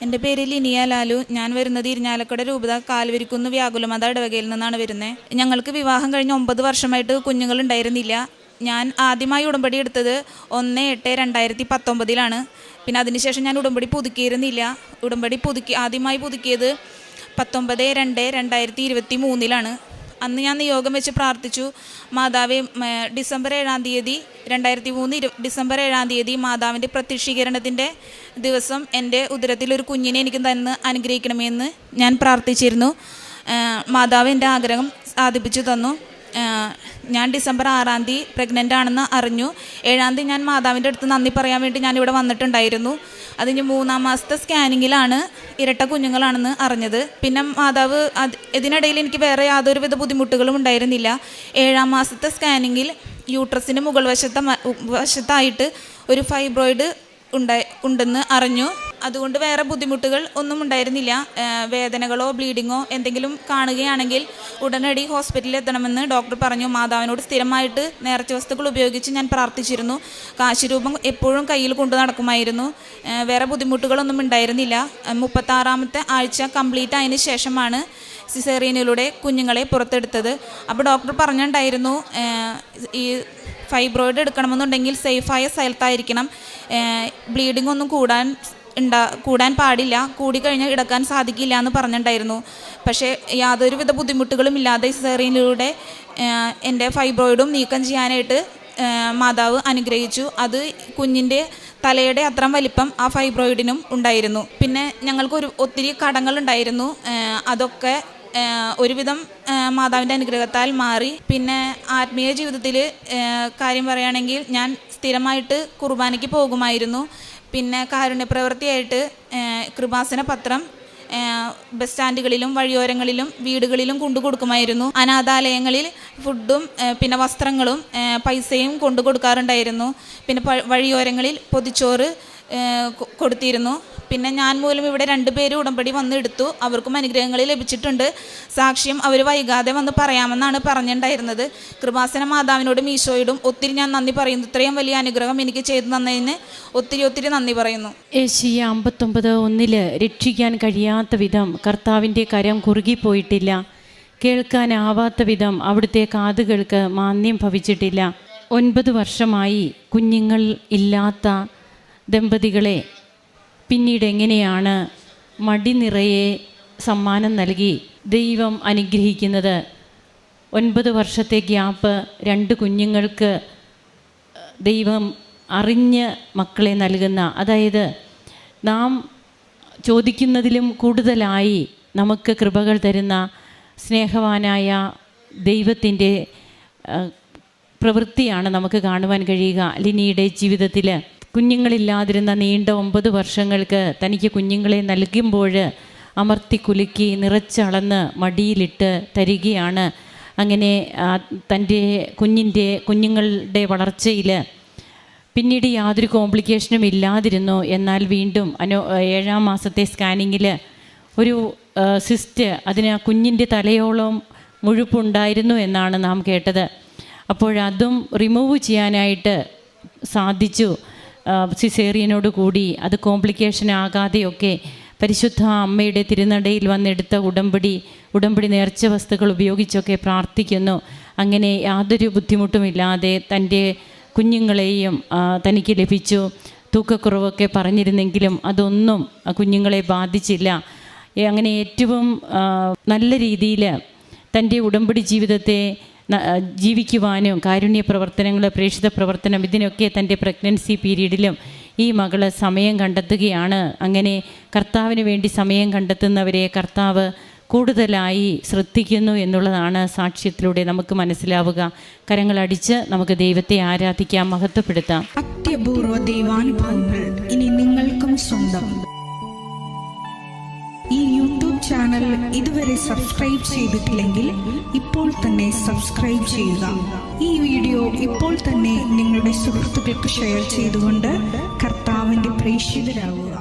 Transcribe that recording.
എൻ്റെ പേര് ലിനിയ ലാലു. ഞാൻ വരുന്നത് ഇരിഞ്ഞാലക്കുട രൂപത കാൽവരിക്കുന്ന് വ്യാകുലമാത ഇടവകയിൽ നിന്നാണ് വരുന്നത്. ഞങ്ങൾക്ക് വിവാഹം കഴിഞ്ഞ് 9 വർഷമായിട്ട് കുഞ്ഞുങ്ങളുണ്ടായിരുന്നില്ല. ഞാൻ ആദ്യമായി ഉടമ്പടി എടുത്തത് 1/8/2019 പിന്നെ അതിനുശേഷം ഞാൻ ഉടമ്പടി പുതുക്കിയിരുന്നില്ല. ആദ്യമായി പുതുക്കിയത് 19/2/2023 അന്ന് ഞാൻ നിയോഗം വെച്ച് പ്രാർത്ഥിച്ചു. മാതാവേ, ഡിസംബർ 7 മാതാവിൻ്റെ പ്രത്യക്ഷീകരണത്തിൻ്റെ ദിവസം എൻ്റെ ഉദരത്തിലൊരു കുഞ്ഞിനെ എനിക്ക് തന്ന് അനുഗ്രഹിക്കണമെന്ന് ഞാൻ പ്രാർത്ഥിച്ചിരുന്നു. മാതാവ് എൻ്റെ ആഗ്രഹം സാധിപ്പിച്ചു തന്നു. ഞാൻ ഡിസംബർ 6 പ്രഗ്നൻ്റ് ആണെന്ന് അറിഞ്ഞു. 7 ഞാൻ മാതാവിൻ്റെ അടുത്ത് നന്ദി പറയാൻ വേണ്ടി ഞാനിവിടെ വന്നിട്ടുണ്ടായിരുന്നു. അതിന് 3-ാം മാസത്തെ സ്കാനിങ്ങിലാണ് ഇരട്ട കുഞ്ഞുങ്ങളാണെന്ന് അറിഞ്ഞത്. പിന്നെ മാതാവ് ഇതിനിടയിൽ എനിക്ക് വേറെ യാതൊരുവിധ ബുദ്ധിമുട്ടുകളും ഉണ്ടായിരുന്നില്ല. 7-ാം മാസത്തെ സ്കാനിങ്ങിൽ യൂട്രസിന് മുകൾ വശത്തായിട്ട് ഒരു ഫൈബ്രോയിഡ് ഉണ്ടെന്ന് അറിഞ്ഞു. അതുകൊണ്ട് വേറെ ബുദ്ധിമുട്ടുകൾ ഒന്നും ഉണ്ടായിരുന്നില്ല. വേദനകളോ ബ്ലീഡിങ്ങോ എന്തെങ്കിലും കാണുകയാണെങ്കിൽ ഉടനടി ഹോസ്പിറ്റലിൽ എത്തണമെന്ന് ഡോക്ടർ പറഞ്ഞു. മാതാവിനോട് സ്ഥിരമായിട്ട് നേർച്ച വസ്തുക്കൾ ഉപയോഗിച്ച് ഞാൻ പ്രാർത്ഥിച്ചിരുന്നു. കാശിരൂപം എപ്പോഴും കയ്യിൽ കൊണ്ടു നടക്കുമായിരുന്നു. വേറെ ബുദ്ധിമുട്ടുകളൊന്നും ഉണ്ടായിരുന്നില്ല. 36-ാമത്തെ ആഴ്ച കംപ്ലീറ്റ് ആയതിനു ശേഷമാണ് സിസേറിയനിലൂടെ കുഞ്ഞുങ്ങളെ പുറത്തെടുത്തത്. അപ്പോൾ ഡോക്ടർ പറഞ്ഞിട്ടുണ്ടായിരുന്നു, ഈ ഫൈബ്രോയിഡ് എടുക്കണമെന്നുണ്ടെങ്കിൽ സേഫായ സ്ഥലത്തായിരിക്കണം. ബ്ലീഡിംഗ് ഒന്നും കൂടാൻ പാടില്ല. കൂടിക്കഴിഞ്ഞാൽ എടുക്കാൻ സാധിക്കില്ല എന്ന് പറഞ്ഞിട്ടുണ്ടായിരുന്നു. പക്ഷേ യാതൊരുവിധ ബുദ്ധിമുട്ടുകളും ഇല്ലാതെ സിസേറിയനിലൂടെ എൻ്റെ ഫൈബ്രോയിഡും നീക്കം ചെയ്യാനായിട്ട് മാതാവ് അനുഗ്രഹിച്ചു. അത് കുഞ്ഞിൻ്റെ തലയുടെ അത്ര വലിപ്പം ആ ഫൈബ്രോയിഡിനും ഉണ്ടായിരുന്നു. പിന്നെ ഞങ്ങൾക്ക് ഒത്തിരി കടങ്ങളുണ്ടായിരുന്നു. അതൊക്കെ ഒരുവിധം മാതാവിൻ്റെ അനുഗ്രഹത്താൽ മാറി. പിന്നെ ആത്മീയ ജീവിതത്തിൽ കാര്യം പറയുകയാണെങ്കിൽ ഞാൻ സ്ഥിരമായിട്ട് കുർബാനയ്ക്ക് പോകുമായിരുന്നു. പിന്നെ കാരുണ്യപ്രവൃത്തിയായിട്ട് കൃപാസന പത്രം ബസ് സ്റ്റാൻഡുകളിലും വഴിയോരങ്ങളിലും വീടുകളിലും കൊണ്ടു കൊടുക്കുമായിരുന്നു. അനാഥാലയങ്ങളിൽ ഫുഡും പിന്നെ വസ്ത്രങ്ങളും പൈസയും കൊണ്ടു കൊടുക്കാറുണ്ടായിരുന്നു. പിന്നെ വഴിയോരങ്ങളിൽ പൊതിച്ചോറ് കൊടുത്തിരുന്നു. പിന്നെ ഞാൻ മൂലം ഇവിടെ 2 പേര് ഉടമ്പടി വന്ന് എടുത്തു. അവർക്കും അനുഗ്രഹങ്ങൾ ലഭിച്ചിട്ടുണ്ട്. സാക്ഷ്യം അവർ വൈകാതെ വന്ന് പറയാമെന്നാണ് പറഞ്ഞിട്ടുണ്ടായിരുന്നത്. കൃപാസന മാതാവിനോടും ഈശോയോടും ഒത്തിരി ഞാൻ നന്ദി പറയുന്നു. ഇത്രയും വലിയ അനുഗ്രഹം എനിക്ക് ചെയ്തു തന്നതിന് ഒത്തിരി നന്ദി പറയുന്നു. ഏശയ്യ 59:1 രക്ഷിക്കാൻ കഴിയാത്ത വിധം കർത്താവിൻ്റെ കരം കുറുകിപ്പോയിട്ടില്ല. കേൾക്കാനാവാത്ത വിധം അവിടുത്തെ കാതുകൾക്ക് മാന്യം ഭവിച്ചിട്ടില്ല. 9 വർഷമായി കുഞ്ഞുങ്ങൾ ഇല്ലാത്ത ദമ്പതികളെ പിന്നീട് എങ്ങനെയാണ് മടി നിറയെ സമ്മാനം നൽകി ദൈവം അനുഗ്രഹിക്കുന്നത്? 9 വർഷത്തെ ഗ്യാപ്പ് 2 കുഞ്ഞുങ്ങൾക്ക് ദൈവം അറിഞ്ഞ് മക്കളെ നൽകുന്ന, അതായത് നാം ചോദിക്കുന്നതിലും കൂടുതലായി നമുക്ക് കൃപകൾ തരുന്ന സ്നേഹവാനായ ദൈവത്തിൻ്റെ പ്രവൃത്തിയാണ് നമുക്ക് കാണുവാൻ കഴിയുക. ലിനിയുടെ ജീവിതത്തിൽ കുഞ്ഞുങ്ങളില്ലാതിരുന്ന നീണ്ട 9 വർഷങ്ങൾക്ക് തനിക്ക് കുഞ്ഞുങ്ങളെ നൽകുമ്പോൾ അമർത്തി കുലുക്കി നിറച്ചളന്ന് മടിയിലിട്ട് തരികയാണ്. അങ്ങനെ തൻ്റെ കുഞ്ഞുങ്ങളുടെ വളർച്ചയിൽ പിന്നീട് യാതൊരു കോംപ്ലിക്കേഷനും ഇല്ലാതിരുന്നു. എന്നാൽ വീണ്ടും 7-ാം മാസത്തെ സ്കാനിങ്ങിൽ ഒരു സിസ്റ്റ്, അതിന് കുഞ്ഞിൻ്റെ തലയോളം മുഴുപ്പുണ്ടായിരുന്നു എന്നാണ് നാം കേട്ടത്. അപ്പോഴതും റിമൂവ് ചെയ്യാനായിട്ട് സാധിച്ചു. സിസേറിയനോട് കൂടി അത് കോംപ്ലിക്കേഷൻ ആകാതെയൊക്കെ പരിശുദ്ധ അമ്മയുടെ തിരുനടയിൽ വന്നെടുത്ത ഉടമ്പടി നേർച്ച വസ്തുക്കൾ ഉപയോഗിച്ചൊക്കെ പ്രാർത്ഥിക്കുന്നു. അങ്ങനെ യാതൊരു ബുദ്ധിമുട്ടുമില്ലാതെ തൻ്റെ കുഞ്ഞുങ്ങളെയും തനിക്ക് ലഭിച്ചു. തൂക്കക്കുറവൊക്കെ പറഞ്ഞിരുന്നെങ്കിലും അതൊന്നും കുഞ്ഞുങ്ങളെ ബാധിച്ചില്ല. അങ്ങനെ ഏറ്റവും നല്ല രീതിയിൽ തൻ്റെ ഉടമ്പടി ജീവിതത്തെ ജീവിക്കുവാനും കാരുണ്യ പ്രവർത്തനങ്ങൾ, പ്രേക്ഷിത പ്രവർത്തനം, ഇതിനൊക്കെ തൻ്റെ പ്രഗ്നൻസി പീരീഡിലും ഈ മകള് സമയം കണ്ടെത്തുകയാണ്. അങ്ങനെ കർത്താവിന് വേണ്ടി സമയം കണ്ടെത്തുന്നവരെ കർത്താവ് കൂടുതലായി ശ്രദ്ധിക്കുന്നു എന്നുള്ളതാണ് സാക്ഷ്യത്തിലൂടെ നമുക്ക് മനസ്സിലാവുക. കരങ്ങളടിച്ച് നമുക്ക് ദൈവത്തെ ആരാധിക്കാം, മഹത്വപ്പെടുത്താം. അത്യപൂർവ ദൈവാനുഭവങ്ങൾ ഇനി നിങ്ങൾക്കും സ്വന്തം. ഈ യൂട്യൂബ് ചാനൽ ഇതുവരെ സബ്സ്ക്രൈബ് ചെയ്തിട്ടില്ലെങ്കിൽ ഇപ്പോൾ തന്നെ സബ്സ്ക്രൈബ് ചെയ്യുക. ഈ വീഡിയോ ഇപ്പോൾ തന്നെ നിങ്ങളുടെ സുഹൃത്തുക്കൾക്ക് ഷെയർ ചെയ്തുകൊണ്ട് കർത്താവിൻ്റെ പ്രേക്ഷിതരാകുക.